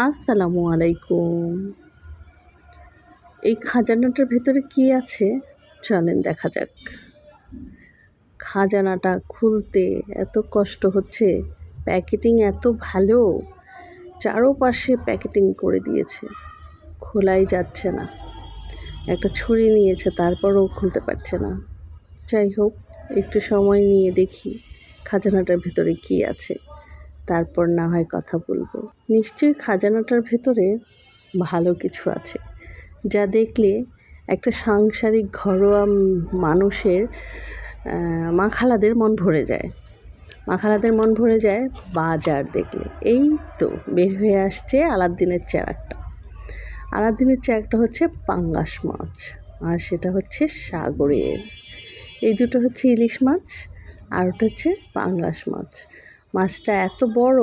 আসসালামু আলাইকুম। এই খাজানাটার ভেতরে কি আছে চলেন দেখা যাক। খাজানাটা খুলতে এত কষ্ট হচ্ছে, প্যাকেটিং এত ভালো, চারোপাশে প্যাকেটিং করে দিয়েছে, খোলাই যাচ্ছে না। একটা ছুরি নিয়েছে, তারপরও খুলতে পারছে না। যাই হোক, একটু সময় নিয়ে দেখি খাজানাটার ভেতরে কি আছে, তারপর না হয় কথা বলবো। নিশ্চয়ই খাজানাটার ভেতরে ভালো কিছু আছে, যা দেখলে একটা সাংসারিক ঘরোয়া মানুষের মাখালাদের মন ভরে যায়। মাখালাদের মন ভরে যায় বাজার দেখলে। এই তো বের হয়ে আসছে আলাদিনের চেরাকটা। আলাদিনের চেরাকটা হচ্ছে পাঙ্গাস মাছ, আর সেটা হচ্ছে সাগরের। এই দুটো হচ্ছে ইলিশ মাছ, আর ওটা হচ্ছে পাঙ্গাস মাছ। মাছটা এত বড়,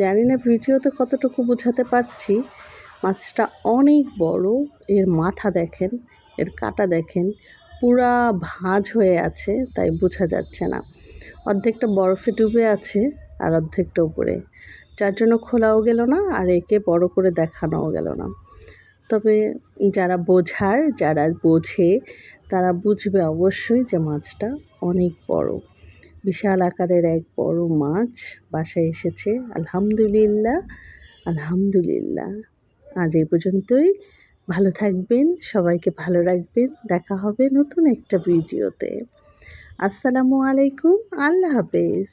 জানি না ভিডিওতে কতটুকু বোঝাতে পারছি। মাছটা অনেক বড়। এর মাথা দেখেন, এর কাঁটা দেখেন, পুরা ভাঁজ হয়ে আছে, তাই বোঝা যাচ্ছে না। অর্ধেকটা বরফে ডুবে আছে আর অর্ধেকটা উপরে, যার জন্য খোলাও গেল না আর একে বড় করে দেখানোও গেল না। তবে যারা বোঝে তারা বুঝবে অবশ্যই যে মাছটা অনেক বড়। বিশাল আকারের এক বড় মাছ বাসায় এসেছে। আলহামদুলিল্লাহ, আলহামদুলিল্লাহ। আজ এই পর্যন্তই। ভালো থাকবেন, সবাইকে ভালো রাখবেন। দেখা হবে নতুন একটা ভিডিওতে। আসসালামু আলাইকুম, আল্লাহ হাফেজ।